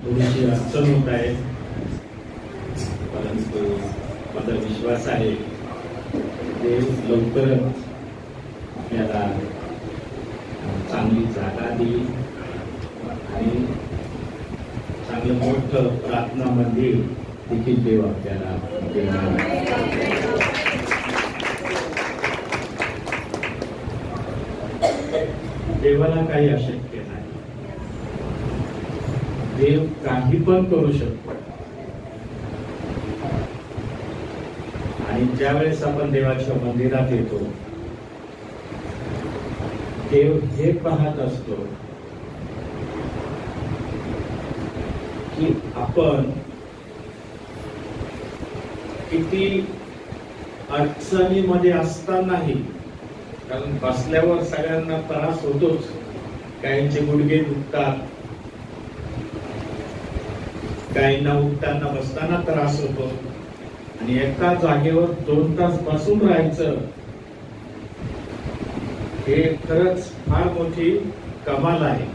थोडीशी अडचण होत आहे, परंतु माझा विश्वास आहे देव लवकरच आपल्याला चांगली जागा देईल आणि चांगलं मोठं प्रार्थना मंदिर देखील देव आपल्याला देणार. देवाला काही अशक्य नाही. देव काही पण करू शकतो. आणि ज्या वेळेस आपण देवाच्या मंदिरात येतो, देव हे पाहत असतो की आपण किती अडचणीमध्ये असतानाही, कारण बसल्यावर सगळ्यांना त्रास होतोच, काहींचे गुडघे दुखतात, काहींना उठताना बसताना त्रास होतो, आणि एका जागेवर 2 तास बसून राहायचं हे खरंच फार मोठी कमाल आहे.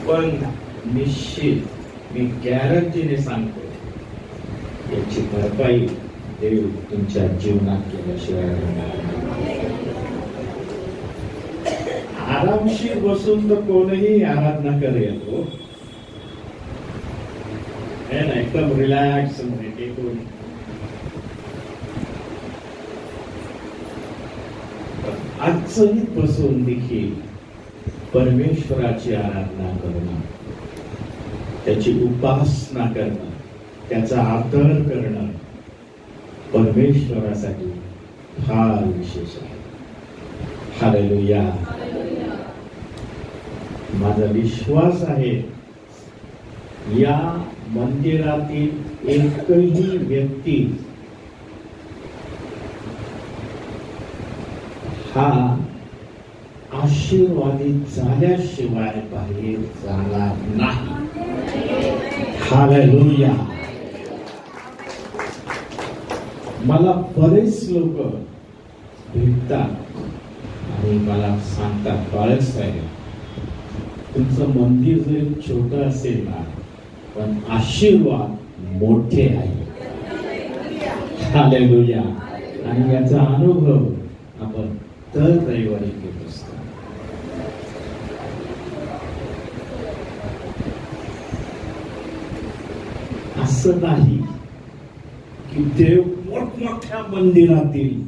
पण निश्चित मी गॅरंटीने सांगतो, याची भरपाई देव तुमच्या जीवनात केल्याशिवाय आरामशीर बसून तर कोणीही आराधना करेल. एकदम रिलॅक्स टेकून. अडचणीत बसून देखील परमेश्वराची आराधना करणं, त्याची उपासना करणं, त्याचा आदर करणं परमेश्वरासाठी फार विशेष आहे. हालेलुया. माझा विश्वास आहे या मंदिरातील एकही व्यक्ती हा आशीर्वादित झाल्याशिवाय बाहेर जाणार नाही. हालेलुया. मला बरेच लोक भेटतात आणि मला सांगतात, बाळच साहेब तुमचं मंदिर जरी छोटं असेल ना, पण आशीर्वाद मोठे आहे. हालेलुया. आणि याचा अनुभव आपण दर रविवारी घेत असतो. असं नाही की देव मोठमोठ्या मंदिरातील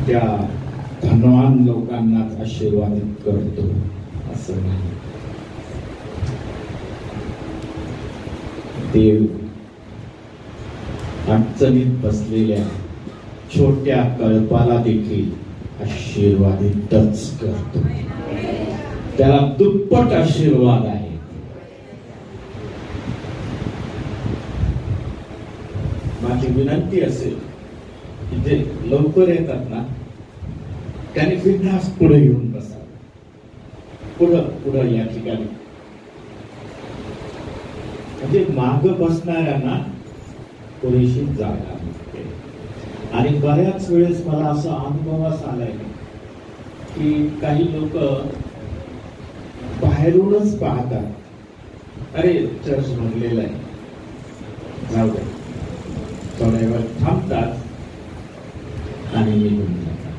त्या धनवान लोकांनाच आशीर्वादित करतो, असं नाही. देव अडचणीत बसलेल्या छोट्या कल्पाला देखील आशीर्वादितच करतो. त्याला दुप्पट आशीर्वाद आहे. माझी विनंती असेल की जे लवकर येतात ना, त्याने बिनधास्त पुढे येऊन बसा. पुढं या ठिकाणी, म्हणजे माग बसणाऱ्यांना पुरेशी जागा मिळते. आणि बऱ्याच वेळेस मला असं अनुभवास आलाय की काही लोक बाहेरूनच पाहतात, अरे चर्च भरलेला आहे, जाऊ दे, थोड्या वेळ थांबतात आणि निघून जातात.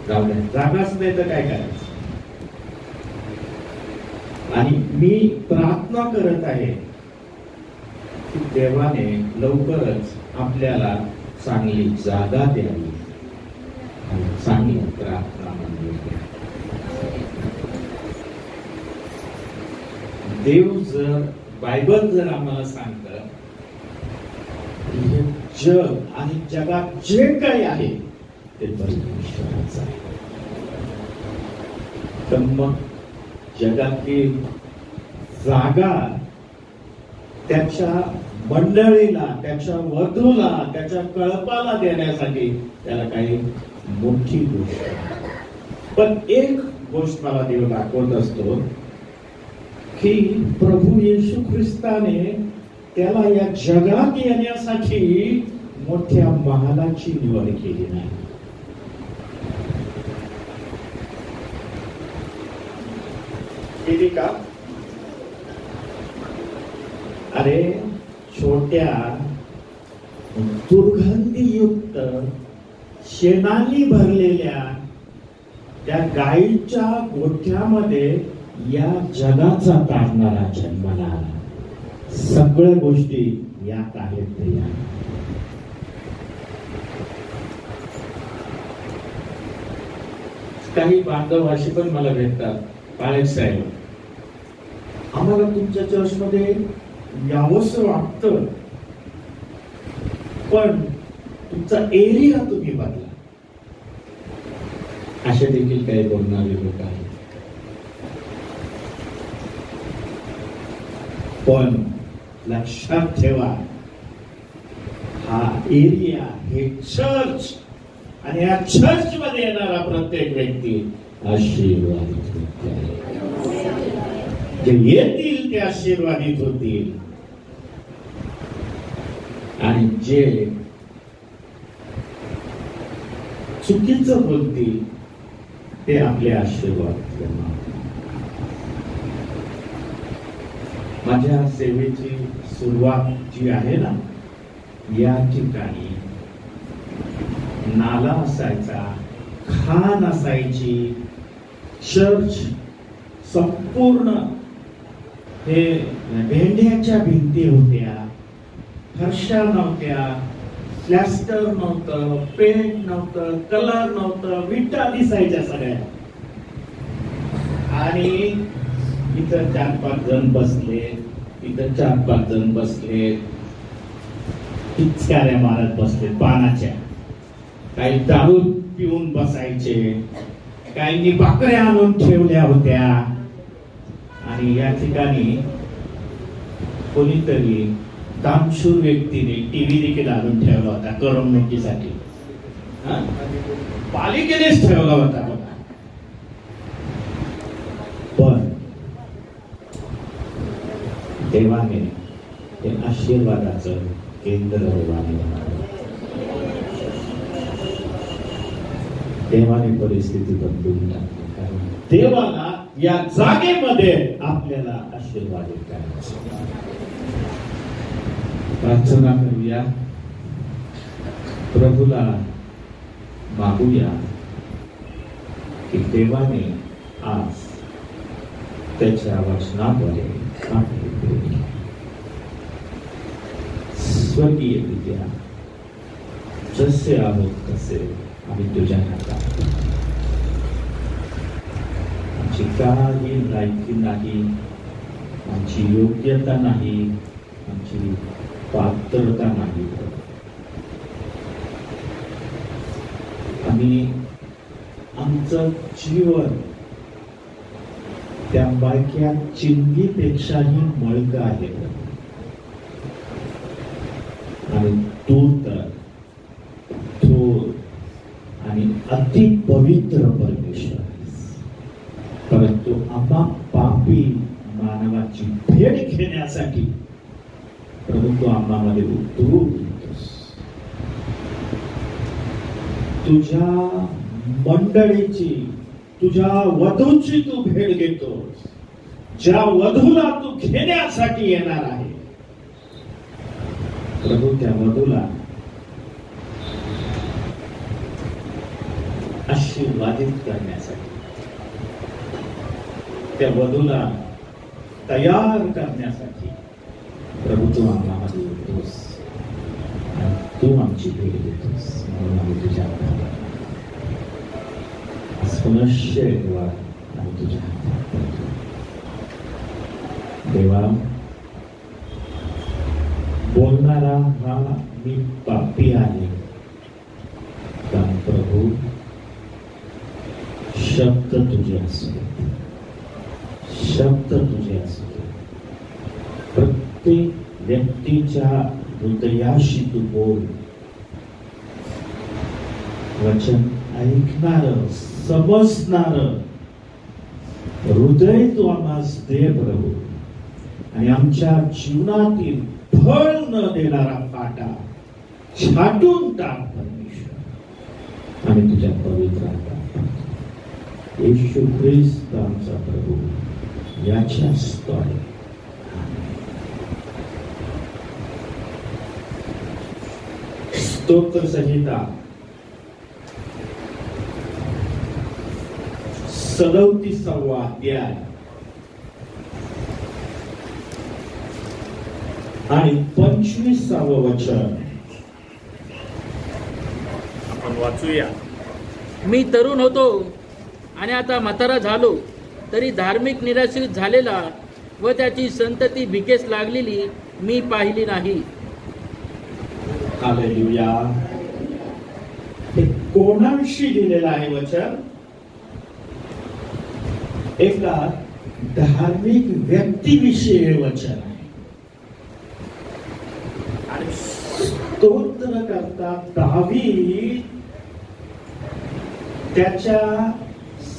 जाऊ दे, जागाच नाही तर काय करायचं. आणि मी प्रार्थना करत आहे की देवाने लवकरच आपल्याला चांगली जागा द्यावी आणि चांगली प्रार्थना मंदिर द्यावी. देव जर, बायबल जर आम्हाला सांगतं हे जग आणि जगात जे काही आहे ते परमेश्वराचं आहे, तर मग जगातली जागा त्याच्या मंडळीला, त्याच्या वधूला, त्याच्या कळपाला देण्यासाठी त्याला काही मोठी गोष्ट आहे. पण एक गोष्ट मला देव दाखवत असतो की प्रभू येशू ख्रिस्ताने त्याला या जगात येण्यासाठी मोठ्या महालाची निवड केली नाही. केली का? अरे छोट्या दुर्गंधीयुक्त शेणाने भरलेल्या त्या गायीच्या गोठ्यामध्ये या जगाचा तारणारा जन्माला आला. सगळ्या गोष्टी यात आहेत. या काही बांधव अशी पण मला भेटतात, पाळेत साहेब आम्हाला तुमच्या चर्चमध्ये यावंसं वाटतं, पण तुमचा एरिया तुम्ही बदला. असे देखील काही बोलणारे लोक आहेत. पण लक्षात ठेवा, हा एरिया हे चर्च आणि या चर्च मध्ये येणारा प्रत्येक व्यक्ती आशीर्वादित व्यक्ती आहे. जे येतील ते आशीर्वादित होतील आणि जे चुकीचं बोलतील ते आपले आशीर्वाद घेणार. माझ्या सेवेची सुरुवात जी आहे ना, या ठिकाणी नाला असायचा, खान असायची, चर्च संपूर्ण हे भेंड्याच्या भिंती होत्या, फरशा नव्हत्या, प्लॅस्टर नव्हतं, पेंट नव्हतं, कलर नव्हतं, विटा दिसायच्या सगळ्या. आणि इथं 4-5 जण बसले, इथं 4-5 जण बसले, पिचकाऱ्या मारत बसले पानाच्या. काही दारू पिऊन बसायचे, काहींनी बाकऱ्या आणून ठेवल्या होत्या. आणि या ठिकाणी कोणीतरी दानशूर व्यक्तीने टीव्ही देखील आणून ठेवला होता करमणुकीसाठी. पालिकेनेच ठेवला होता बघा. पण देवाने हे आशीर्वादाचं केंद्र बनवलं. देवाने परिस्थिती बदलून टाकली, कारण देवाला या जागेमध्ये आपल्याला आशीर्वादित करायचं. प्रार्थना करूया, प्रभूला मागूया की देवाने आज त्याच्या वचनाद्वारे स्वर्गीय पित्या, जसे आहोत तसे आम्ही तुझ्या हातात. आमची काही लायकी नाही, आमची योग्यता नाही, आमची पात्रता नाही. आम्ही आमचं जीवन त्या बायक्या चिंगीपेक्षाही मळकं आहे. आणि तू तर थोर आणि अति पवित्र परमेश्वर आहेस. परंतु आम्हा पापी मानवाची भेट घेण्यासाठी प्रभू तू आम्हामध्ये उतरून येतोस. तुझ्या मंडळीची, तुझ्या वधूची तू भेट घेतोस. ज्या वधूला तू घेण्यासाठी येणार आहे प्रभू, त्या वधूला आशीर्वादित करण्यासाठी, त्या वधूला तयार करण्यासाठी प्रभू तू आम्हामध्ये येतोस. तू आमची भेट घेतोस. म्हणून आम्ही तुझ्या पुनश्च आम्ही तुझ्या देवा, बोलणारा हा मी पापी आहे, पण प्रभू शब्द तुझे असू दे, शब्द तुझे असू दे. प्रत्येक व्यक्तीच्या हृदयाशी तू बोल. वचन ऐकणार, समजणार हृदय तू आम्हास दे प्रभू. आणि आमच्या जीवनातील फळ न देणारा काटा छाटून टाक परमेश्वर. आम्ही तुझ्या पवित्र हातात येशू ख्रिस्त आमचा प्रभू. याच्याद्वारे स्तोत्र संहिता 37वा अध्याय आणि 25वे वचन आपण वाचूया. मी तरुण होतो आणि आता म्हातारा झालो, तरी धार्मिक निराश्रित झालेला व त्याची संतती भिकेस लागलेली मी पाहिली नाही. हालेलुया. हे कोणाविषयी लिहिलेलं आहे वचन? एका धार्मिक व्यक्तीविषयी हे वचन आहे. आणि स्तोत्रकर्ता दावीद त्याच्या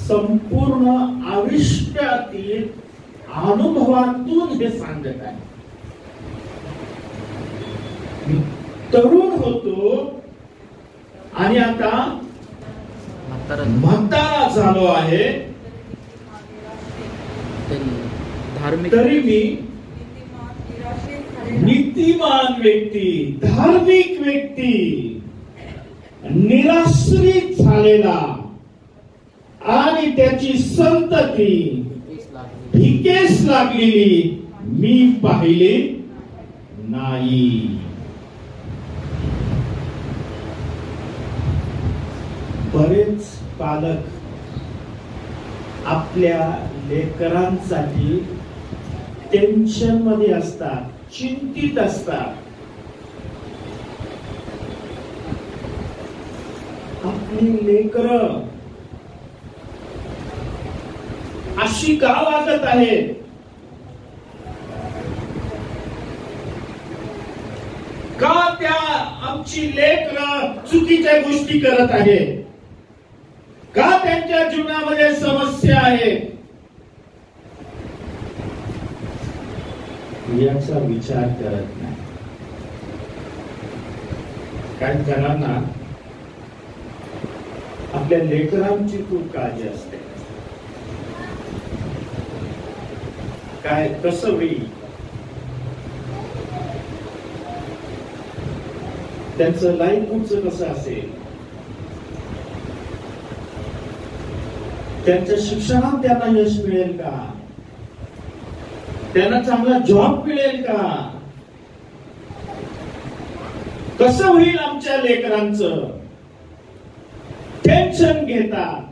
संपूर्ण आयुष्यातील अनुभवातून हे सांगत आहे. मी तरुण होतो आणि आता म्हातारा झालो आहे, तरी मी नीतिमान व्यक्ती, धार्मिक व्यक्ती, निराश्रित झालेला आणि त्याची संतती भिकेस लागलेली मी पाहिली नाही. बरेच पालक आपल्या लेकरांसाठी टेन्शन मध्ये असतात, चिंतित असतात. आपली लेकरं अशी का वागत आहेत? का त्या आमची लेकरं चुकीच्या गोष्टी करत आहेत? का त्यांच्या जीवनामध्ये समस्या आहेत? याचा विचार करत नाही. काही जणांना आपल्या लेकरांची खूप काळजी असते. काय कसं होईल, त्यांचं लाईफ पुढचं कसं असेल, त्यांच्या शिक्षणात त्यांना यश मिळेल का, त्यांना चांगला जॉब मिळेल का, कसं होईल आमच्या लेकरांचं, टेन्शन घेतात.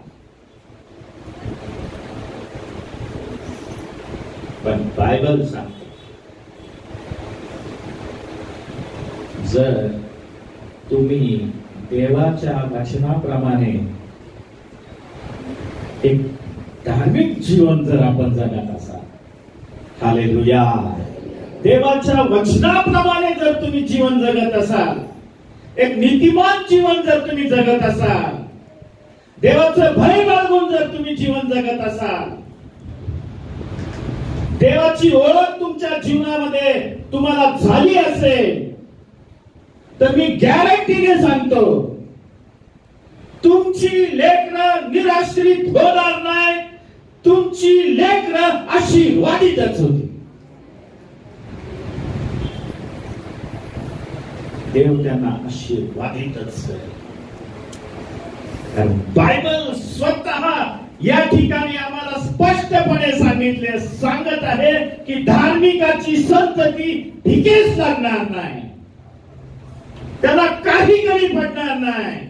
पण बायबल सांगतो, जर तुम्ही देवाच्या वचनाप्रमाणे एक धार्मिक जीवन जर आपण जगत असाल, हालेलुया, देवाच्या वचनाप्रमाणे जर तुम्ही जीवन जगत असाल, एक नीतिमान जीवन जर तुम्ही जगत असाल, देवाचं भय बाळगून जर तुम्ही जीवन जगत असाल, देवाची ओळख तुमच्या जीवनामध्ये तुम्हाला झाली असेल, तर मी गॅरंटीने सांगतो, तुमची लेकरं निराश्रित होणार नाही, तुमची लेकरं आशीर्वादितच होती. देव त्यांना आशीर्वादितच करेल. कारण बायबल स्वतः या ठिकाणी आम्हाला स्पष्टपणे सांगत आहे की धार्मिकाची संतती भिकेस लागणार नाही, त्याला काही कमी पडणार नाही.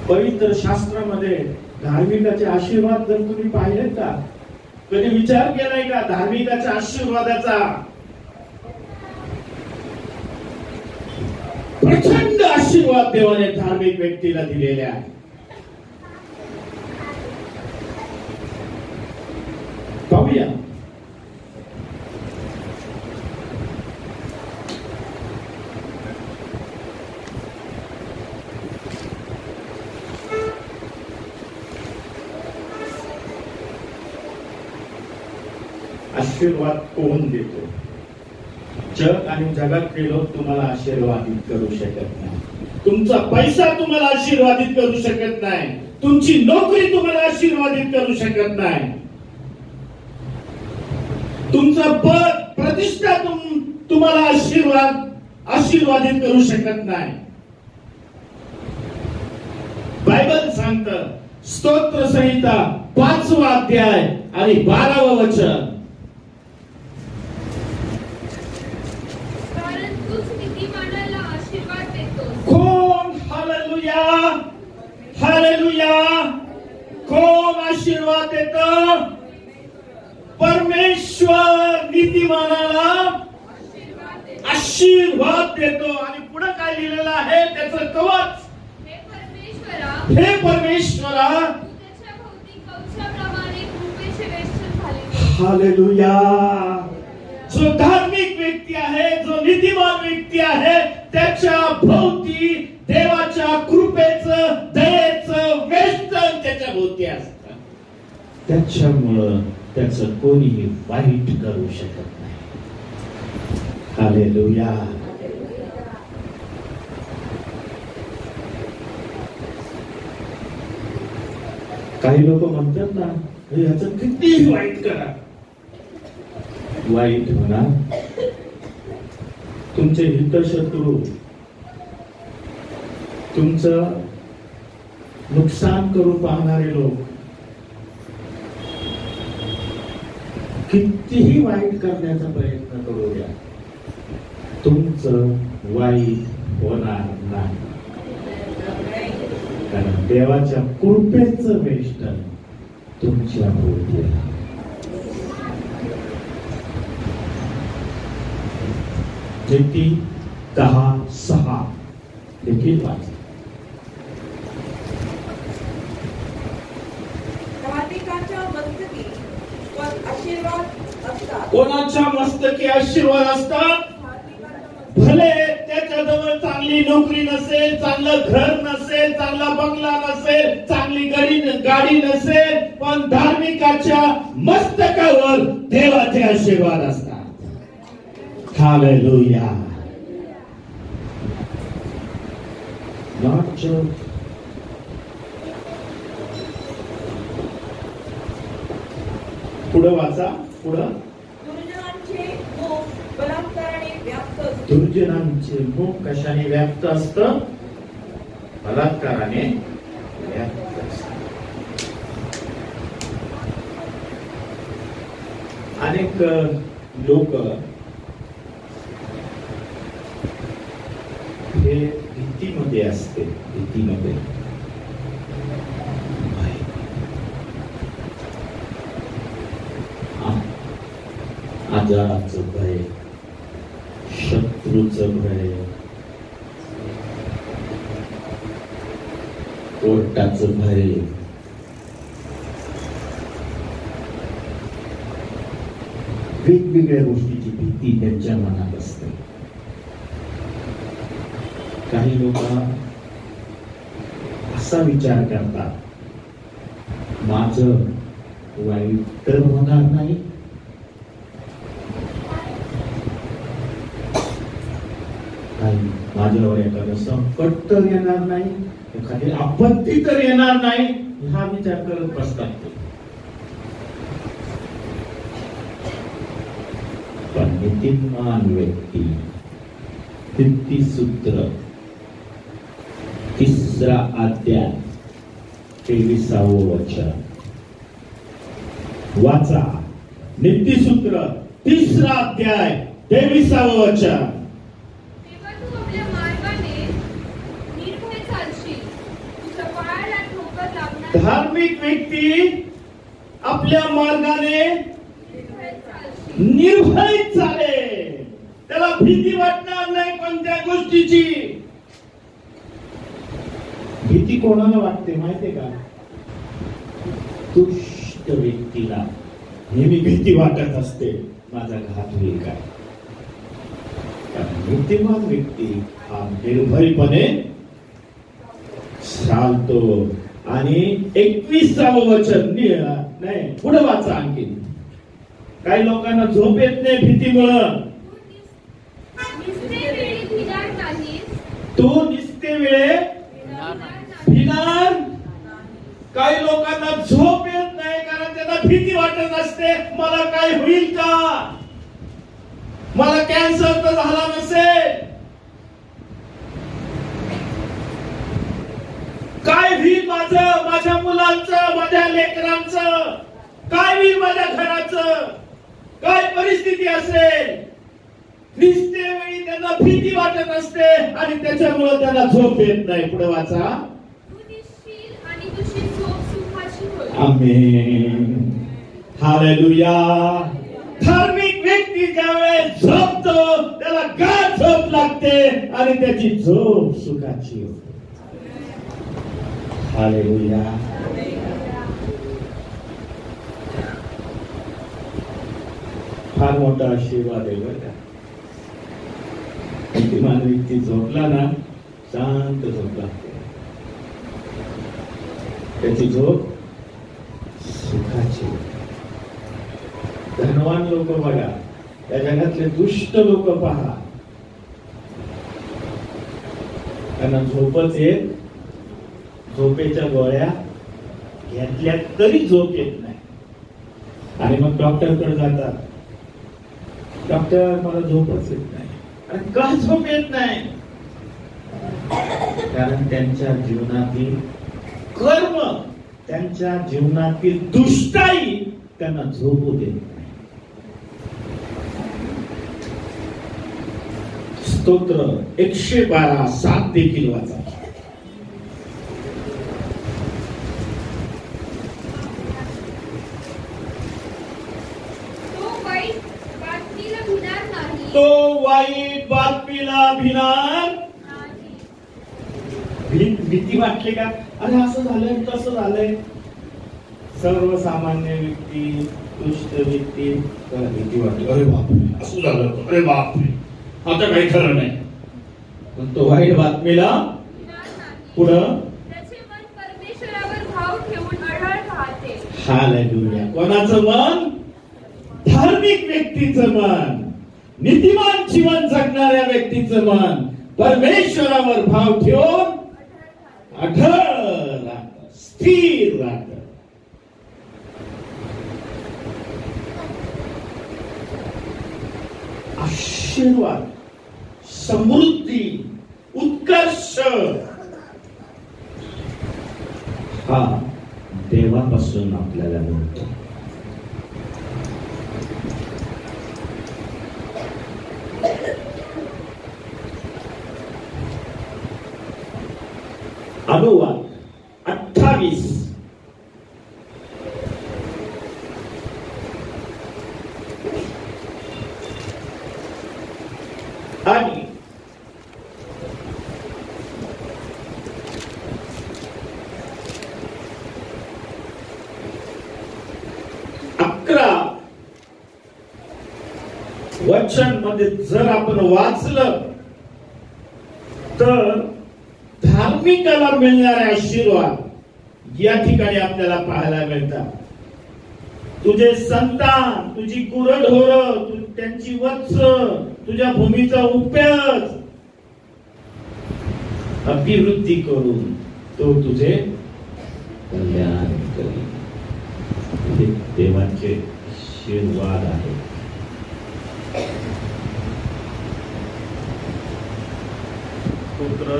पवित्र शास्त्रामध्ये धार्मिकाचे आशीर्वाद जर तुम्ही पाहिलेत का, कधी विचार केलाय का धार्मिकाच्या आशीर्वादाचा? प्रचंड आशीर्वाद देवाने धार्मिक व्यक्तीला दिलेले आहे. पाहूया आशीर्वाद कोण देतो? जग आणि जगातले लोक तुम्हाला आशीर्वादित करू शकत नाही. तुमचा पैसा तुम्हाला आशीर्वादित करू शकत नाही, तुमची नोकरी तुम्हाला आशीर्वादित करू शकत नाही, तुमचं पद प्रतिष्ठा तुम्हाला आशीर्वादित करू शकत नाही. बायबल सांगतं, स्तोत्र संहिता 5वा अध्याय आणि 12व वचन, कारण तूच नीतिमानाला आशीर्वाद देतोस. कोण हालेलुया हालेलुया, कोण आशीर्वाद देतं? परमेश्वर नीतिमानाला आशीर्वाद देतो. आणि पुढे काय लिहिलेलं आहे त्याचं कवच, हे परमेश्वरा त्याच्या भोवती कवचाप्रमाणे कृपेचे वेष्टन झाले. हालेलुया. जो धार्मिक व्यक्ती आहे, जो नीतिमान व्यक्ती आहे, त्याच्या भोवती देवाच्या कृपेचं, दयेचं वेष्टन त्याच्या भोवती असतं. त्याच्यामुळं त्याचं कोणीही वाईट करू शकत नाही. हालेलुया. काही लोक म्हणतात ना, याचं कितीही वाईट करा, वाईट म्हणा, तुमचे हितशत्रू तुमचं नुकसान करू पाहणारे लोक कितीही वाईट करण्याचा प्रयत्न करू द्या, तुमचं वाईट होणार नाही. कारण देवाच्या कृपेचं वेष्टन तुमच्या भोवती आहे. नीती 10:6 देखील वाचा. धार्मिकाच्या मस्तकी आशीर्वाद असतात. कोणाच्या मस्तकी आशीर्वाद असतात? भले त्याच्याजवळ चांगली नोकरी नसेल, चांगलं घर नसेल, चांगला बंगला नसेल, चांगली गाडी नसेल, पण धार्मिकाच्या मस्तकावर देवाचे आशीर्वाद असतात. हालेलुया. नॉट जस्ट पुढं वाचा, पुढं. दुर्जनांचे मुख बलात्काराने व्याप्त असते. दुर्जनांचे मुख कशाने व्याप्त असतं? बलात्काराने व्याप्त असतं. अनेक लोक हे भीतीमध्ये असते, भीतीमध्ये आजाराचं भय, शत्रूचं भय, कोर्टाचं भय, वेगवेगळ्या गोष्टीची भीती त्यांच्या मनात असते. काही लोक असा विचार करतात, माझं वाईट तर होणार नाही, माझ्यावर एखादं संकट तर येणार नाही, एखादी आपत्ती तर येणार नाही, हा विचार करत बसतात ते. पण नीतिमान व्यक्ती, नीतिसूत्र 3रा अध्याय 23वे वचन वाचा. नीतिसूत्र 3रा अध्याय 23वे वचन. धार्मिक व्यक्ती आपल्या मार्गाने निर्भय चालेल, त्याला भीती वाटणार नाही कोणत्या गोष्टीची. भीती कोणाला वाटते माहितीये का? दुष्ट व्यक्तीला नेहमी भीती वाटत असते, माझा घात होईल काय. नीतिमान व्यक्ती हा निर्भयपणे चालतो. आणि 21वे वचन नाही, पुढे वाचा आणखी. काही लोकांना झोप येत नाही भीतीमुळं. तू निस्ते निस्ते वेळे येणार नाही. भिणार. काही लोकांना झोप येत नाही कारण त्यांना भीती वाटत असते, मला काय होईल का, मला कॅन्सर तर झाला नसेल, काय होईल माझं, माझ्या मुलांचं, माझ्या लेकरांचं, काय होईल माझ्या घराचं, काय परिस्थिती असेल. निस्ते वेळी त्यांना भीती वाटत असते आणि त्याच्यामुळे त्यांना झोप येत नाही. पुढे वाचा. तू निसशील आणि तुझी झोप सुखाची होईल. आमेन. हालेलुया. धार्मिक व्यक्ती ज्यावेळेस झोपतो त्याला गाढ झोप लागते आणि त्याची झोप सुखाची होते. हालेलुया. फार मोठा आशीर्वाद आहे बरं का. बुद्धिमान व्यक्ती झोपला ना, शांत झोप लागते, त्याची झोप सुखाची. धनवान लोक बघा, या जगातले दुष्ट लोक पहा, त्यांना झोपच येत, झोपेच्या गोळ्या घेतल्या तरी झोप येत नाही आणि मग डॉक्टरकडे जातात, डॉक्टर मला झोपच येत नाही. आणि का झोप येत नाही? कारण त्यांच्या जीवनातील कर्म, त्यांच्या जीवनातील दुष्टाई त्यांना झोपू देत नाही. स्तोत्र 112:7 देखील वाचा. तो वाईट बातमीला भिणार नाही. भीती वाटली का, अरे असं झालंय तसं झालंय. सर्वसामान्य व्यक्ती, दुष्ट व्यक्ती, त्याला भीती वाटली, अरे बापरे असं झालं, अरे बापरे आता काही खरं नाही. पण तो वाईट बातमीला पुढं त्याचे मन परमेश्वरावर भाव ठेवून अढळ राहते. हालेलुया. कोणाचं मन? धार्मिक व्यक्तीचं मन, नीतिमान जीवन जगणाऱ्या व्यक्तीचं मन परमेश्वरावर भाव ठेवून अढळ राहतं, स्थिर राहतं. आशीर्वाद, समृद्धी, उत्कर्ष हा देवापासून आपल्याला मिळतो. अनुवाद 28. आणि वचन मध्ये जर आपण वाचलं तर धार्मिकाला मिळणारे आशीर्वाद या ठिकाणी आपल्याला पाहायला मिळतात. तुझे संतान, तुझी गुरढोरं, त्यांची वत्स, तुझ्या भूमीचा उपयोग अभिवृद्धी करून तो तुझे कल्याण करेल. हे देवाचे आशीर्वाद आहे. स्तोत्र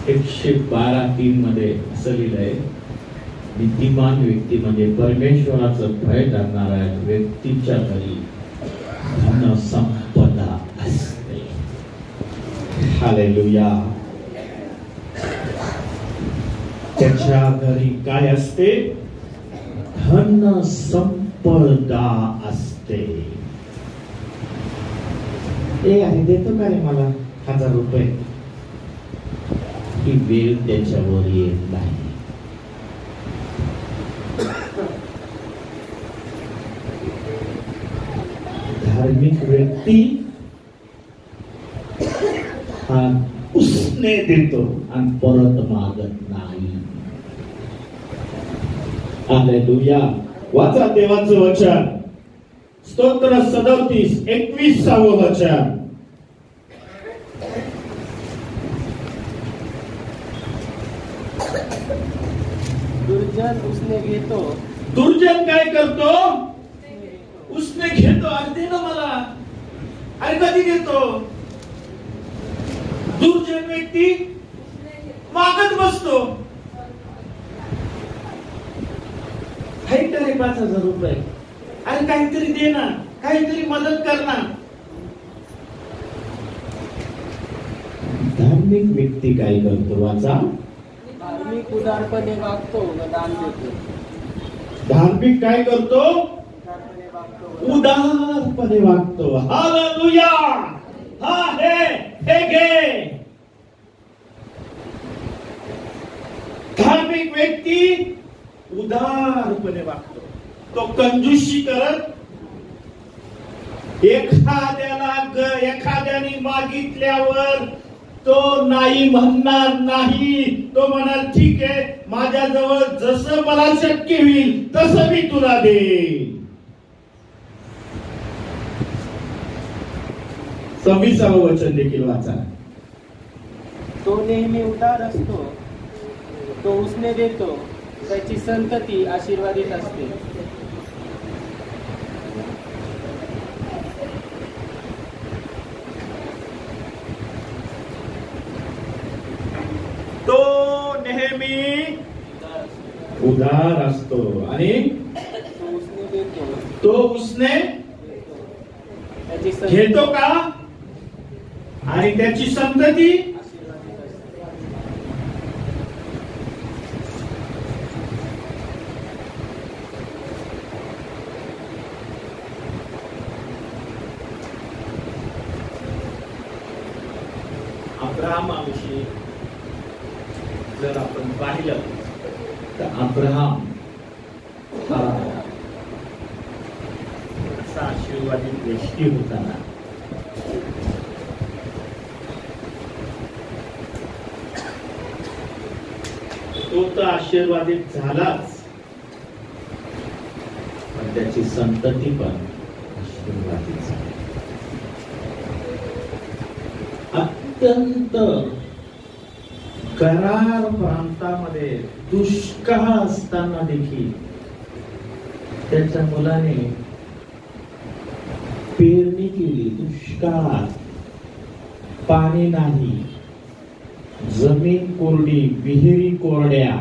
112:3 मध्ये असं लिहिलंय, नीतिमान व्यक्ती म्हणजे परमेश्वराचं भय करणाऱ्या व्यक्तीच्या घरी धन संपदा असते. हालेलुया. त्याच्या घरी काय असते? धन संपदा असते. ए आहे, देतो का रे मला 1000 रुपये? ही वेळ त्याच्यावर येत नाही. धार्मिक व्यक्ती हा उसने देतो आणि परत मागत नाही. हालेलुया. वाचा देवाचं वचन, स्तोत्र 37:21 वचन. दुर्जन उसने घेतो. दुर्जन काय करतो? उसने घेतो. अरे दे ना मला. अरे कधी घेतो? दुर्जन व्यक्ती मागत बसतो. काही तरी 5,000 रुपये. अरे काहीतरी दे ना, काहीतरी मदत कर ना. धार्मिक व्यक्ती काय करतो? वाचा. धार्मिक उदारपणे वागतो व दान देतो. धार्मिक काय करतो? उदारपणे वागतो व उदारपणे वागतो. हालेलुया. हा हे घे. धार्मिक व्यक्ती उदारपणे वागतो. तो कंजूसी करत एखाद्याने मागितल्यावर तो नाही म्हणणार नाही. तो म्हणाल ठीक आहे, माझ्याजवळ जसं मला शक्य होईल तसं मी तुला देईन. 26वे वचन देखील वाचा. तो नेहमी उदार असतो. तो उसने देतो. त्याची संतती आशीर्वादित असते. तो नेहमी उदार असतो आणि तो उसने देतो. तो उसने त्याची संतती घेतो का? आणि त्याची संतती आशीर्वादित असते. अब्राहमाविषयी जर आपण पाहिलं तर अब्राहम हा असा आशीर्वादित व्यक्ती होता ना. तो तर आशीर्वादित झालाच, पण त्याची संतती पण आशीर्वादित झाली. अत्यंत करार प्रांतामध्ये दुष्काळ असताना देखील त्याच्या मुलाने पेरणी केली. दुष्काळात पाणी नाही, जमीन कोरडी, विहिरी कोरड्या,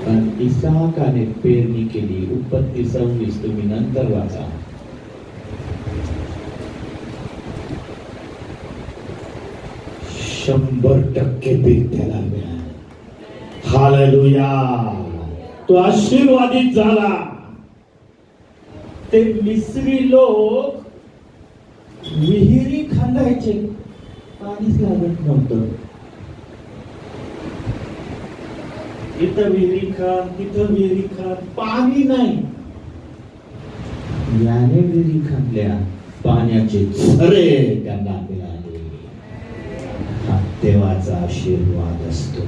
पण इसाकाने पेरणी केली. उत्पत्ती 26 तुम्ही नंतर वाचा. शंभर टक्के पीक त्याला मिळालं. हालेलुया. तो आशीर्वादित झाला. ते मिस्री लोक विहिरी खांदायचे, पाणीच लागत नव्हतं. इथं विहिरी खान, तिथं विहिरी खान, पाणी नाही. याने विहिरी खांदल्या, पाण्याचे झरे त्यांना मिळाले. हा देवाचा आशीर्वाद असतो.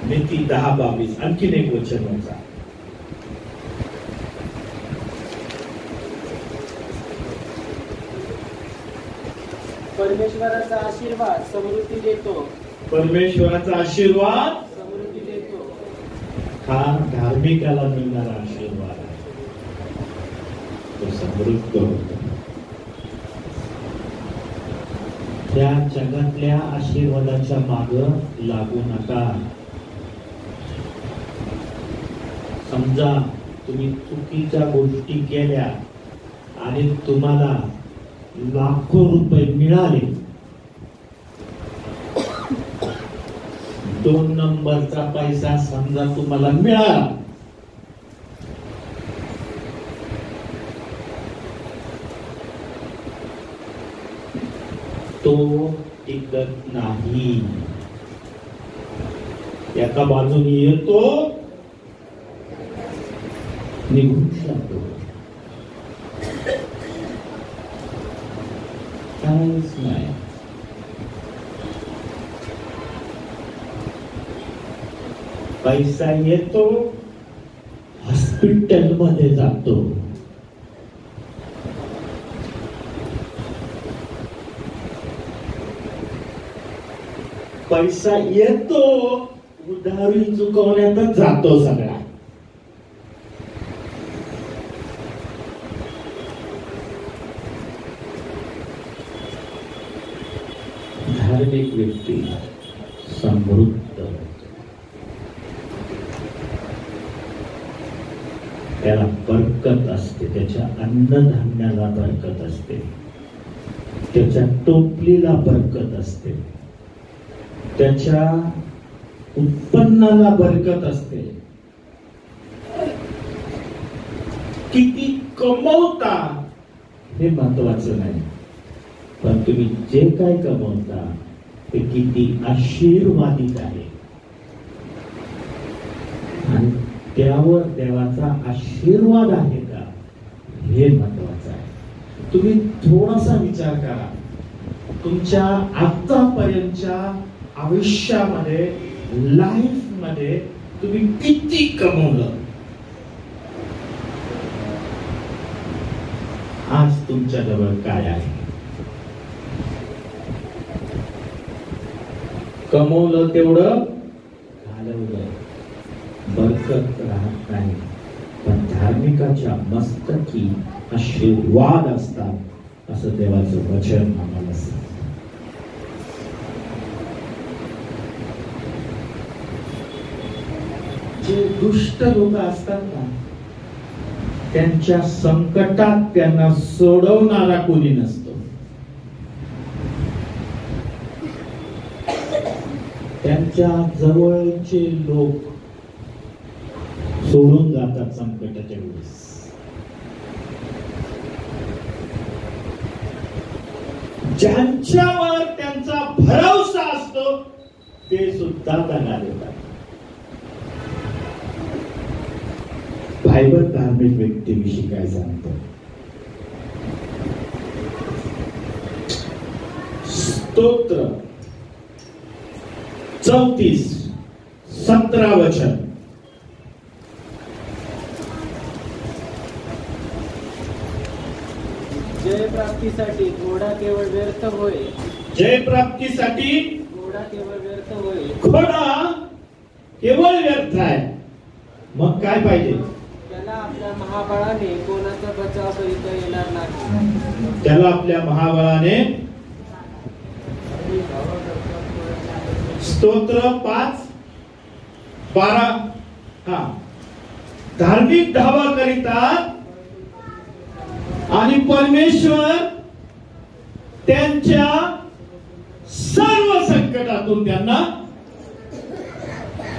नीती 10:22 आणखीन एक वचन वाचा. परमेश्वराचा आशीर्वाद समृद्धी देतो. परमेश्वराचा आशीर्वाद समृद्धी देतो. हा धार्मिकाला मिळणारा आशीर्वाद आहे. तो समृद्ध होतो. त्या जगातल्या आशीर्वादाच्या माग लागू नका. समजा तुम्ही चुकीच्या गोष्टी केल्या आणि तुम्हाला लाखो रुपये मिळाले, 2 नंबरचा पैसा समजा तुम्हाला मिळाला, तो टिकत नाही. एका बाजूने येतो, निघून जातो. काहीच नाही. पैसा येतो, हॉस्पिटल हॉस्पिटलमध्ये जातो, पैसा येतो, उधारी चुकवण्यातच जातो सगळा. धार्मिक व्यक्ती समृद्ध, त्याला बरकत असते, त्याच्या अन्नधान्याला बरकत असते, त्याच्या टोपलीला बरकत असते, त्याच्या उत्पन्नाला बरकत असते. किती कमवता हे महत्वाचं नाही, पण तुम्ही जे काय कमवता ते किती आशीर्वादित आहे आणि त्यावर देवाचा आशीर्वाद आहे का हे महत्वाचं आहे. तुम्ही थोडासा विचार करा, तुमच्या आतापर्यंतच्या आयुष्यामध्ये, लाईफ मध्ये तुम्ही किती कमवलं, आज तुमच्या जवळ काय आहे. कमवलं तेवढं घालवलं, बरकत राहत नाही. पण धार्मिकाच्या मस्तकी आशीर्वाद असतात असं देवाचं वचन आम्हाला सांगतं. जे दुष्ट लोक असतात ना, त्यांच्या संकटात त्यांना सोडवणारा कोणी नसतो. त्यांच्या जवळचे लोक सोडून जातात संकटाच्या वेळेस. ज्यांच्यावर त्यांचा भरवसा असतो ते सुद्धा त्यांना देतात. बायबल धार्मिक व्यक्तीविषयी काय सांगतो. स्तोत्र 34:17 वचन. जय प्राप्तीसाठी घोडा केवळ व्यर्थ होय. जय प्राप्तीसाठी घोडा केवळ व्यर्थ होय. घोडा केवळ व्यर्थ आहे. मग काय पाहिजे. त्याला आपल्या महाबळाने कोणाचा बचाव करीता येणार नाही. त्याला आपल्या महाबळाने. स्तोत्र 5:12. हा, धार्मिक धावा करीतात आणि परमेश्वर त्यांच्या सर्व संकटातून त्यांना.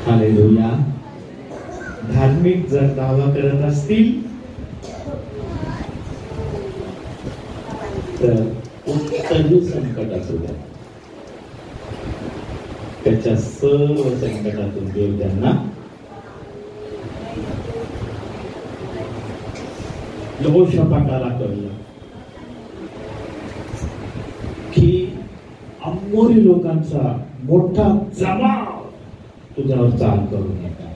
हालेलुया. धार्मिक जर दावा करत असतील तर कोणतंही संकट असू द्या, त्याच्या सर्व संकटातून देव त्यांना. यहोशापाटाला कळलं की अमोरी लोकांचा मोठा जमाव तुझ्यावर चाल करून येतात.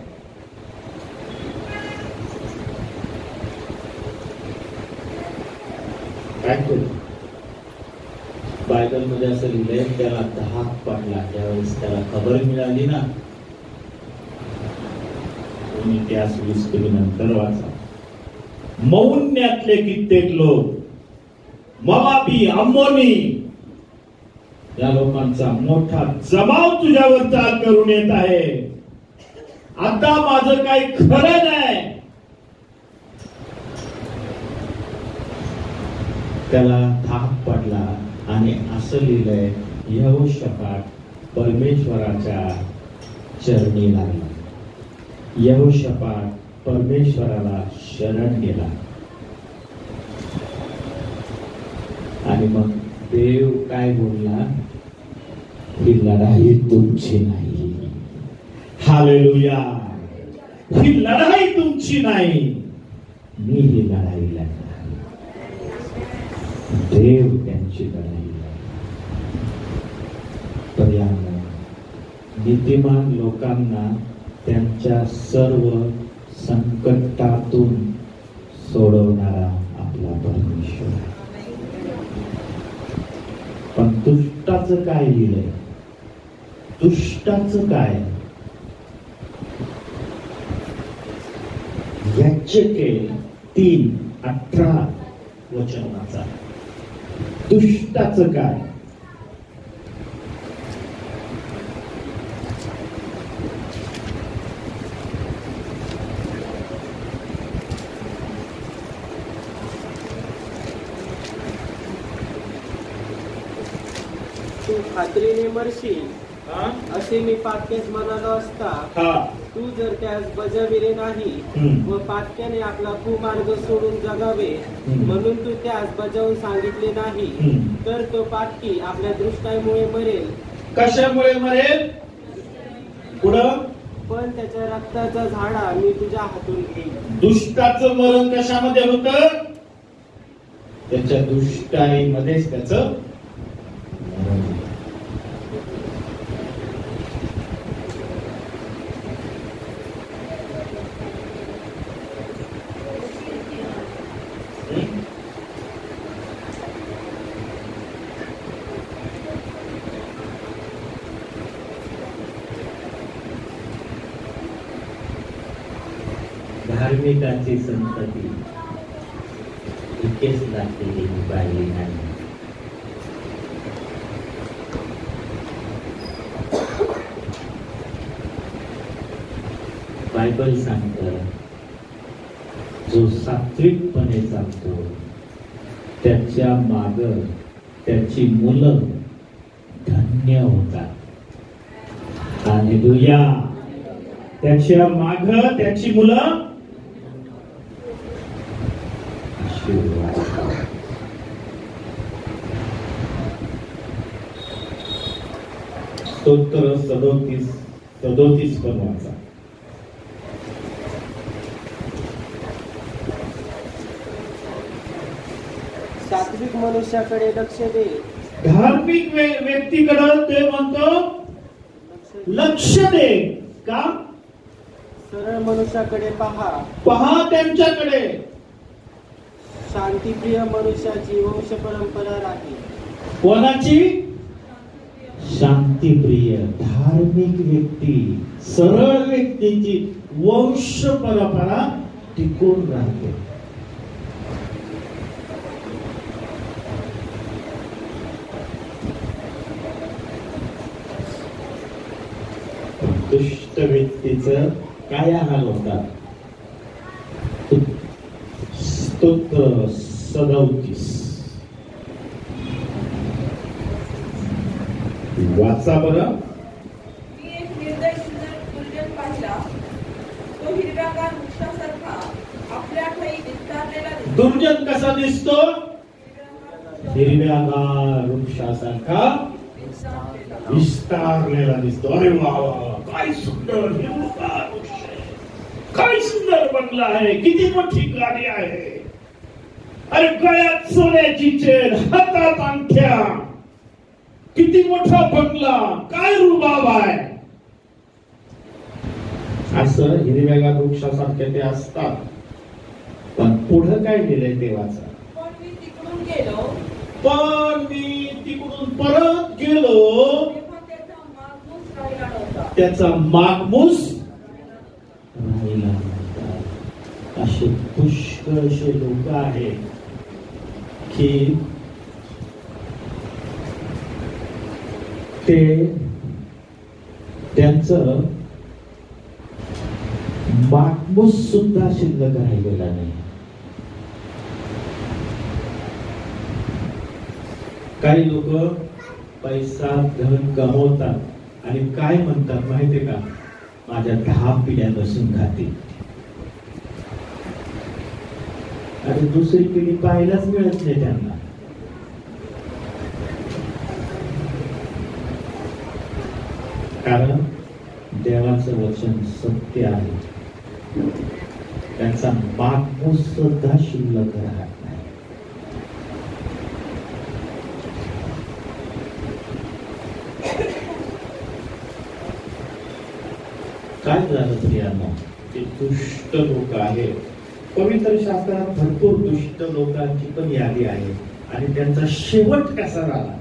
काय केलं. बायबल मध्ये असं लिहिलंय, त्याला धाक पडला. ज्यावेळेस त्याला खबर मिळाली ना, तुम्ही त्या तुम्ही नंतर वाचा. मौन्यातले कित्येक लोक, मोआबी, अम्मोनी, या लोकांचा मोठा जमाव तुझ्यावर चाल करून येत आहे. आता माझं काही खरं नाही. त्याला धाक पडला आणि असं लिहिलंय, यहोशापाट परमेश्वराच्या चरणी लागला. यहोशापाट परमेश्वराला शरण गेला आणि मग देव काय बोलला, ही लढाई तुमची नाही. हालेलुया. ही लढाई तुमची नाही, मी ही लढाई लढणार. देव त्यांची लढाई पर्यावरण. नीतिमान लोकांना त्यांच्या सर्व संकटातून सोडवणारा आपला परमेश्वर. पण दुष्टाचं काय लिहिलंय? दुष्टाचं काय? याचके 3:18 वचनाचा. दुष्टाचं काय? तू खात्रीने मरशील असे मी पाक्यास म्हणालो असता, तू जर त्यास बजाविले नाही व पाक्याने आपला कुमार्ग सोडून जगावे म्हणून तू त्यास बजावून सांगितले नाही, तर तो पाटकी आपल्या दृष्टाईमुळे मरेल. कशामुळे मरेल? पुढं पण त्याच्या रक्ताचा झाडा मी तुझ्या हातून घेईन. दुष्टाचं मरण कशामध्ये होतं? त्याच्या दुष्टाईमध्येच त्याचं मरण. धार्मिकाची संतती इतकेच लागलेली मी पाहिली नाही. बायबल सांगतं, जो सात्विकपणे चालतो त्याच्या माग त्याची मुलं धन्य होतात. हालेलुया. त्याच्या माग त्याची मुलं स्तोत्र 37 पण वाचा. सात्विक मनुष्याकडे लक्ष दे. धार्मिक व्यक्तीकडे ते म्हणतो लक्ष दे. का? सरळ मनुष्याकडे पहा त्यांच्याकडे. शांतीप्रिय मनुष्याची वंश परंपरा राहील. कोणाची? शांतीप्रिय धार्मिक व्यक्ती, सरळ व्यक्तीची वंश परंपरा टिकून राहते. दुष्ट व्यक्तीचं काय हाल होतात? स्तोत्र 37 वाचा बरं. मी एक निर्दय दुर्जन पाहिला, तो हिरव्यागार वृक्षासारखा आपल्या ठायी विस्तारलेला दिसतो. दुर्जन कसा दिसतो? हिरव्यागार वृक्षासारखा विस्तारलेला दिसतो. अरे वा वा, काय सुंदर हिरवागार वृक्ष, काय सुंदर बंगला आहे, किती मोठी गाडी आहे. अरे गळ्यात सोन्याची चेन, हातात अंगठ्या, किती मोठा बंगला, काय रुबाब आहे. असं हिरव्यागार वृक्षासारखे ते असतात. पण पुढं काय लिहिलंय देवाचं? पण मी तिकडून गेलो, पण मी तिकडून परत गेलो, तेव्हा त्याचा मागमूस राहिला नव्हता. त्याचा मागमूस राहिला नव्हता. असे पुष्कळशे लोक आहेत की ते त्यांचं मागमूस सुद्धा शिल्लक राहिलेला नाही. काही लोक पैसा धन कमवतात आणि काय म्हणतात माहितीये का? माझ्या 10 पिढ्या बसून खाते. आणि दुसरी पिढी पाहायलाच मिळत नाही त्यांना. कारण देवाचं वचन सत्य आहे. त्यांचा मागमूस सुद्धा शिल्लक राहत नाही. काय झालं प्रियानो? जे दुष्ट लोक आहेत. पवित्र शास्त्रात भरपूर दुष्ट लोकांची पण यादी आहे आणि त्यांचा शेवट कसा झाला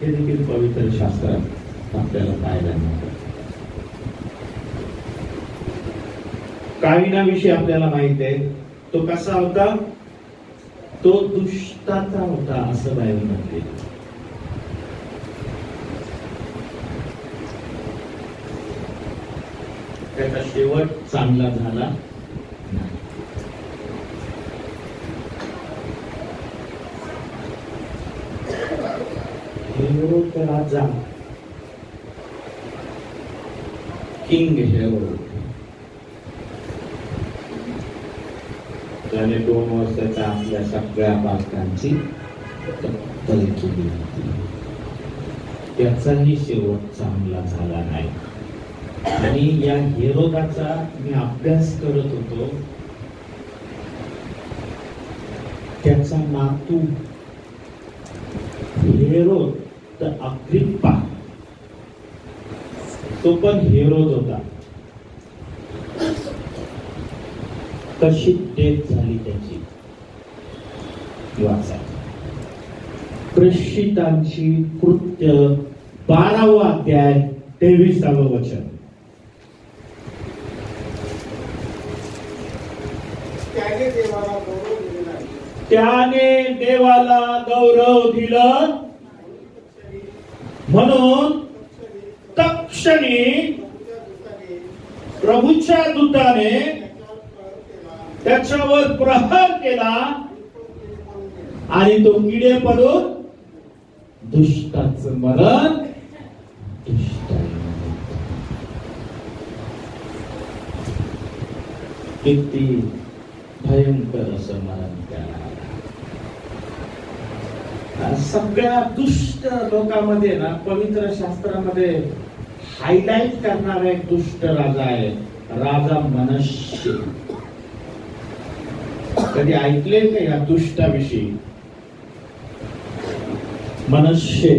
हे देखील पवित्र शास्त्रात आपल्याला पाहायला मिळतं. कायीनाविषयी आपल्याला माहित आहे, तो कसा होता? तो दुष्टाचा होता असं बायबल म्हणते. त्याचा शेवट चांगला झाला नाही. हेरोद राजा, किंग हेरोद, त्याने 2 वर्षाच्या आपल्या सगळ्या बालकांची कत्तल केली होती. त्याचाही शेवट चांगला झाला नाही. आणि या हेरोदाचा मी अभ्यास करत होतो. त्याचा नातू हेरोद द अग्रिप्पा, तो पण हेरोद होता. कशी डेथ झाली त्याची वाचा. प्रेषितांची कृत्य 12वा अध्याय 23वे वचन. त्याने देवाला गौरव दिला म्हणून तत्क्षणी प्रभूच्या दूताने त्याच्यावर प्रहार केला आणि तो किडे पडून दुष्टाचं मरण किती भयंकर असं मरण त्याला. सगळ्या दुष्ट लोकांमध्ये ना पवित्र शास्त्रामध्ये हायलाइट करणारा एक दुष्ट राजा आहे, राजा मनश्शे. कधी ऐकले का या दुष्टाविषयी? मनश्शे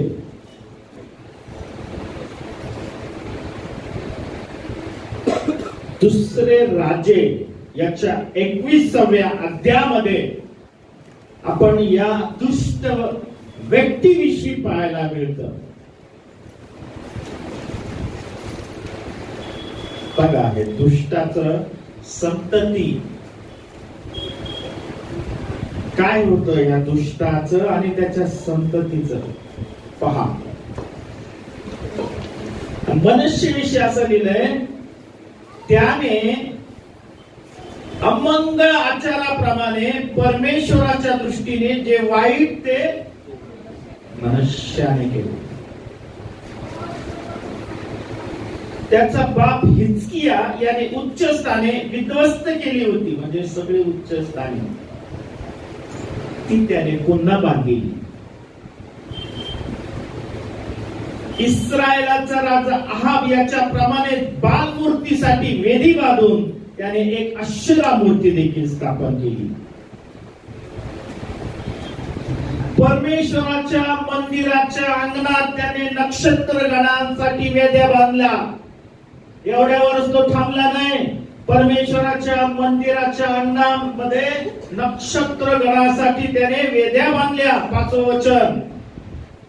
दुसरे राजे याच्या 21व्या अध्यायामध्ये आपण या दुष्ट व्यक्तीविषयी पाहायला मिळतं. बघा, हे दुष्टाचं संतती काय होतं, या दुष्टाचं आणि त्याच्या संततीचं पहा. मनुष्यविषयी असं लिहिलंय, त्याने अमंगळ आचाराप्रमाणे परमेश्वराच्या दृष्टीने जे वाईट ते मनुष्याने केले. त्याचा बाप हिजकिया याने उच्च स्थाने विध्वस्त केली होती, म्हणजे सगळे उच्च स्थाने ती त्याने पुन्हा बांधली. इस्रायलाचा राजा अहाब याच्या प्रमाणे बाल मूर्तीसाठी वेदी बांधून त्याने एक अश्शरा मूर्ती देखील स्थापन केली. परमेश्वराच्या मंदिराच्या अंगणात त्याने नक्षत्र गणांसाठी वेद्या बांधल्या. एवढ्यावरच तो थांबला नाही. परमेश्वराच्या मंदिराच्या अंगणामध्ये नक्षत्र गणासाठी त्याने वेद्या बांधल्या. 5वं वचन.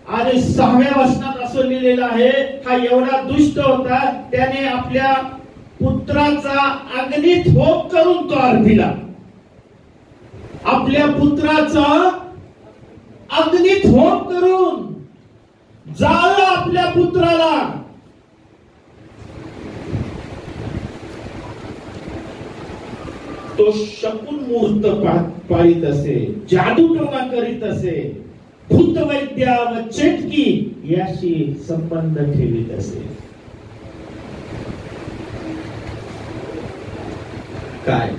आणि 6व्या वचनात असं लिहिलेलं आहे, हा एवढा दुष्ट होता, त्याने आपल्या पुत्राचा अग्नीत होम करून तो अर्पिला. आपल्या पुत्राचा अग्नीत होम करून जाळला आपल्या पुत्राला. तो शकून मूर्त पाळीत असे, जादूटोना करीत असे, भूतवैद्या व चेटकी याशी संबंध ठेवीत असे. काय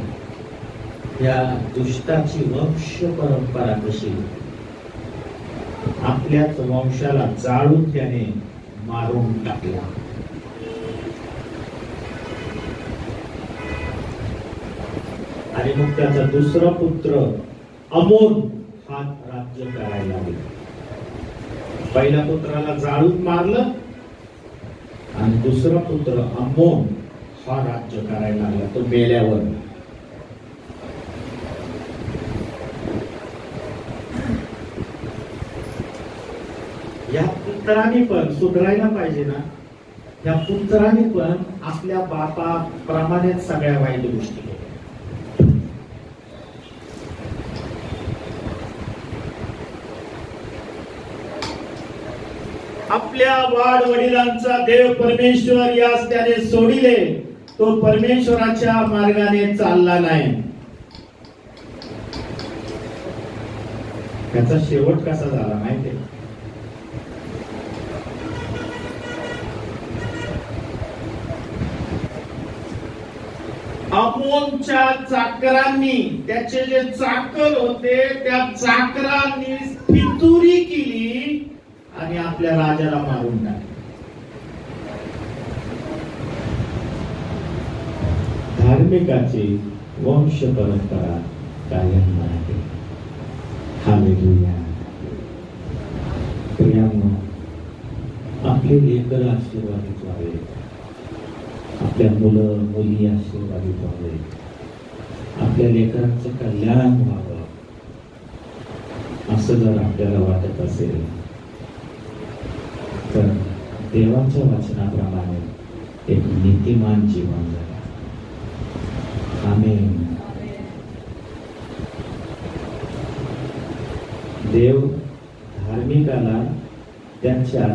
या दुष्टाची वंश परंपरा कशी? आपल्याच वंशाला जाळून त्याने मारून टाकला. आणि मग त्याचा दुसरा पुत्र अमोन हा राज्य करायला लागला. पहिल्या पुत्राला जाळून मारलं आणि दुसरा पुत्र अमोन हा राज्य करायला लागला, तो मेल्यावर. या पुत्राने पण सुधरायला पाहिजे ना. या पुत्राने पण आपल्या बापाप्रमाणेच सगळ्या वाईट गोष्टी केल्या. आपल्या वाडवडिलांचा देव परमेश्वर यास त्याने सोडिले, तो परमेश्वराच्या मार्गाने चालला नाही. त्याचा शेवट कसा झाला माहितीये? अमोनच्या चाकरांनी, त्याचे जे चाकर होते त्या चाकरांनी फितुरी केली आणि आपल्या राजाला मारून टाकले. धार्मिकाची वंश परंपरा कायम राहते. हालेलुया. प्रियांनो, आपले लेकर आशीर्वादित व्हावे, आपल्या मुलं मुली आशीर्वादित व्हावे, आपल्या लेकरांचं कल्याण व्हावं, असं जर आपल्याला वाटत असेल तर देवाच्या वचनाप्रमाणे एक नीतिमान जीवन जगा. आमेन. देव धार्मिकाला त्याच्या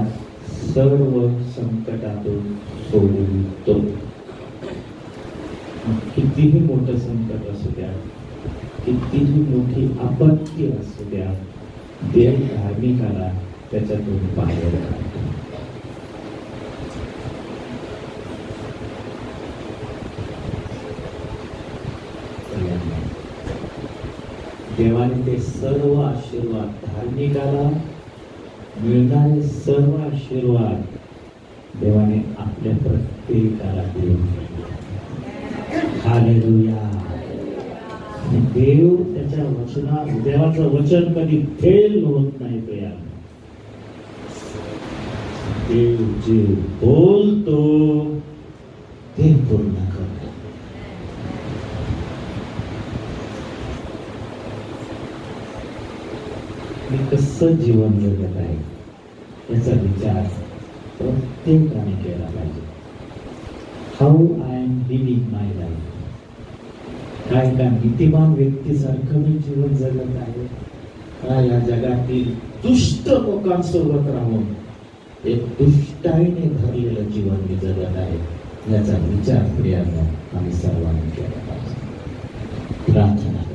सर्व संकटातून सोडतो. कितीही मोठं संकट असू द्या, कितीही मोठी आपत्ती असू द्या, देव धार्मिकाला त्याच्यातून बाहेर काढतो. देवाने ते सर्व आशीर्वाद, धार्मिकाला मिळणारे सर्व आशीर्वाद देवाने आपल्या प्रत्येकाला दिले. हालेलुया. देव त्याच्या वचनात, देवाचं वचन कधी फेल होत नाही. देव जे बोलतो ते पूर्ण करतो. मी कसं जीवन जगत आहे याचा विचार प्रत्येकाने केला पाहिजे. How I am living my life. काय का नीतिमान व्यक्तीसारखं मी जीवन जगत आहे का या जगातील दुष्ट लोकांसोबत राहून एक दुष्टाईने भरलेलं जीवन मी जगत आहे याचा विचार प्रियांनो आम्ही सर्वांनी केला पाहिजे. प्रार्थना करूया.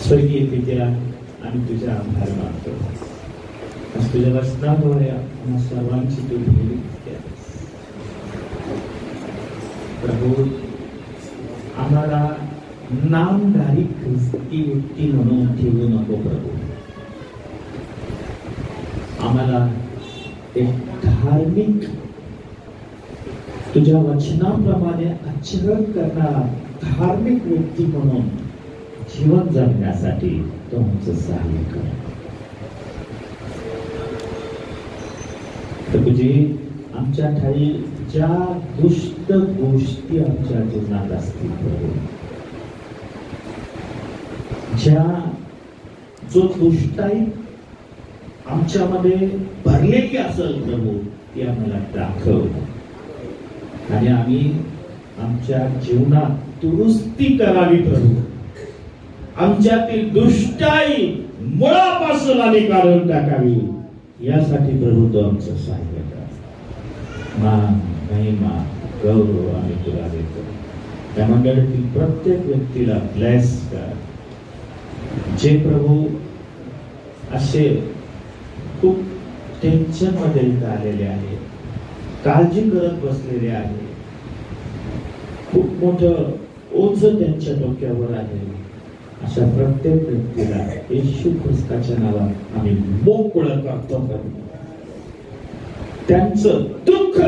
स्वर्गीय पित्या, आम्ही तुझे आभार मानतो. आज तुझ्या वचनाद्वारे आम्हा सर्वांची तू भेट केलीस. प्रभू, आम्हाला नामधारी ख्रिस्ती व्यक्ती म्हणून ठेवू नको प्रभू. आम्हाला एक धार्मिक, तुझ्या वचनाप्रमाणे आचरण करणारा धार्मिक व्यक्ती म्हणून जीवन जगण्यासाठी तो आमचं सहाय्य कर. तुझी आमच्या ठाई ज्या दुष्ट गोष्टी आमच्या जीवनात असतील प्रभू, जो दुष्टाई आमच्यामध्ये भरलेली असेल प्रभू, ती आम्हाला दाखव आणि आम्ही आमच्या जीवनात दुरुस्ती करावी प्रभू. आमच्यातील दुष्टाई मुळापासून आम्ही काढून टाकावी यासाठी प्रभू तो आमचं सहाय्य कर. मान, महिमा, गौरव आम्ही तुला देतो. त्या मंडळीतील प्रत्येक व्यक्तीला ब्लेस कर. जे प्रभू असे खूप टेन्शन मध्ये आलेले आहे, काळजी करत बसलेले आहे, खूप मोठं ओझ त्यांच्या डोक्यावर आहे, अशा प्रत्येक व्यक्तीला येशू ख्रिस्ताच्या नावात आम्ही मोकळं करतो प्रभू. त्यांचं दुःख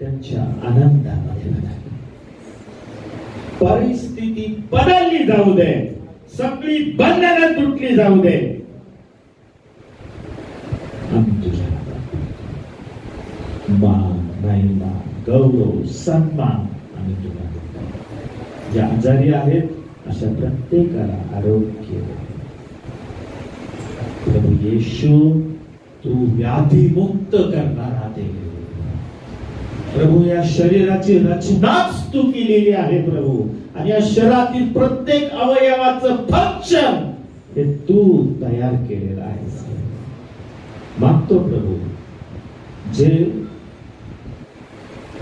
त्यांच्या आनंदामध्ये बदल. परिस्थिती बदलली जाऊ दे, सगळी बंधनं तुटली जाऊ दे, आम्ही तुझ्या मान, महिमा, गौरव, सन्मान आम्ही तुला देतो. ज्या आजारी आहेत अशा प्रत्येकाला आरोग्य प्रभू येशू, तू व्याधीमुक्त करणारा देव प्रभू. या शरीराची रचनाच तू केलेली आहे प्रभू, आणि या शरीरातील प्रत्येक अवयवाचं फंक्शन हे तू तयार केलेलं आहेस. मागतो प्रभू,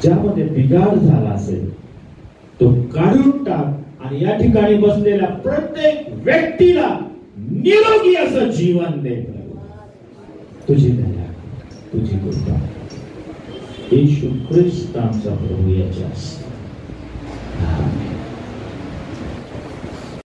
ज्यामध्ये बिघाड झाला असेल तो काढून टाक, आणि या ठिकाणी बसलेल्या प्रत्येक व्यक्तीला निरोगी असं जीवन दे प्रभू. तुझी दया, तुझी कृपा येशू ख्रिस्त आमचा प्रभू याच्या